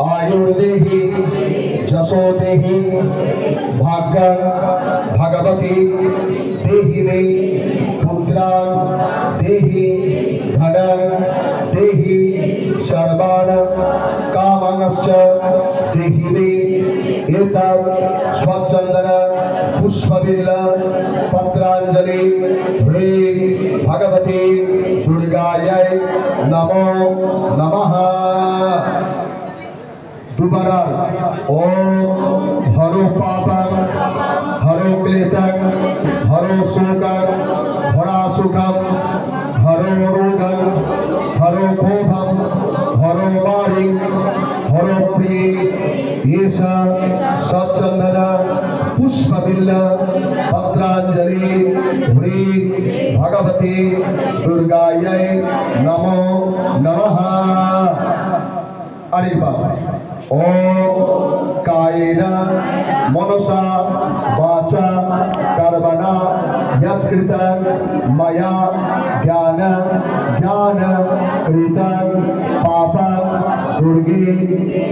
आयुर्देहि जसो देहि भाग्य भगवती देहि मे पुत्रान् देहि धनं देहि सर्वान् कामांश्च देहि मे एतत् स्वचन्दन पुष्पबिल्ल पत्राञ्जलि ह्रीं भगवती दुर्गायै नमो नमः। दोबारा ओम हरो पापं हरो क्लेशं हरो शोकं हरा सुखं हरो रोगं हरो क्रोधं हरो मारिं हरो प्रिय येषा सच्चंदन पुष्पबिल्ल पत्राञ्जलि ह्रीं भगवती दुर्गायै नमो नमः। अरिबा ओम कायेन मनसा वाचा कर्मणा यत्कृतं मया ज्ञान कृतं पापं दुर्गे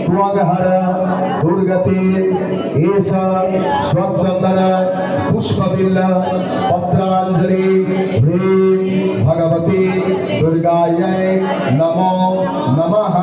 त्वगहर दुर्गति एषा स्वचन्दन पुष्पबिल्ल पत्राञ्जलि ह्रीं भगवती दुर्गायै नमो नमः।